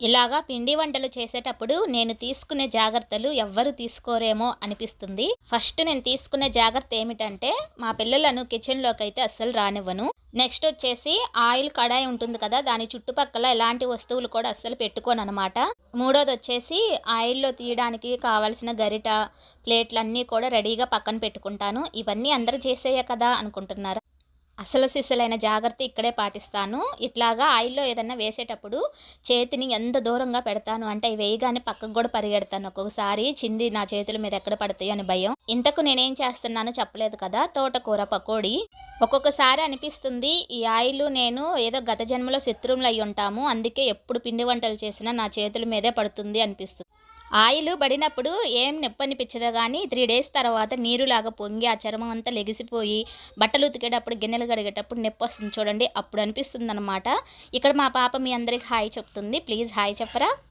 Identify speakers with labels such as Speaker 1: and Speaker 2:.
Speaker 1: ఇలాగా పిండి వంటలు చేసేటప్పుడు నేను తీసుకునే జాగ్రత్తలు ఎవ్వరు తీసుకోరేమో అనిపిస్తుంది. ఫస్ట్ నేను తీసుకునే జాగ్రత్త ఏమిటంటే, మా పిల్లలను కిచెన్‌లోకైతే అస్సలు రానివ్వను. నెక్స్ట్ వచ్చేసి ఆయిల్ కడాయి ఉంటుంది కదా! దాని చుట్టుపక్కల ఎలాంటి వస్తువులు కూడా అస్సలు పెట్టుకోననమాట. మూడోదొచ్చేసి ఆయిల్‌లో తీయడానికి కావాల్సిన గరిట, ప్లేట్లన్నీ కూడా రెడీగా పక్కన పెట్టుకుంటాను. ఇవన్నీ అందరూ చేసేయే కదా అనుకుంటున్నారా? అసలు సిసలైన జాగ్రత్త ఇక్కడే పాటిస్తాను. ఇట్లాగా ఆయిల్‌లో ఏదన్నా వేసేటప్పుడు చేతిని ఎంత దూరంగా పెడతాను అంటే, అయి వేయగానే పక్కకు గూడా పరిగెడతాను. ఒక్కొక్కసారి చింది నా చేతుల మీద ఎక్కడ పడతాయో అని భయం. ఇంతకు నేనేం చేస్తున్నానో చెప్పలేదు కదా! తోటకూర పకోడీ. ఒక్కొక్కసారి అనిపిస్తుంది ఈ ఆయిలు నేను ఏదో గత జన్మలో శత్రువులయ్యుంటాము. అందుకే ఎప్పుడు పిండి వంటలు చేసినా నా చేతుల మీదే పడుతుంది అనిపిస్తుంది. ఆయిలు బడినప్పుడు ఏం నొప్పనిపిచ్చదు గానీ, 3 డేస్ తర్వాత నీరులాగా పొంగి ఆ చర్మం అంతా లెగిసిపోయి, బట్టలు ఉతికేటప్పుడు, గిన్నెలు కడిగేటప్పుడు నొప్పొస్తుంది చూడండి. అప్పుడు అనిపిస్తుందనమాట. ఇక్కడ మా పాప మీ అందరికి హాయ్ చెప్తుంది. ప్లీజ్ హాయ్ చెప్పరా?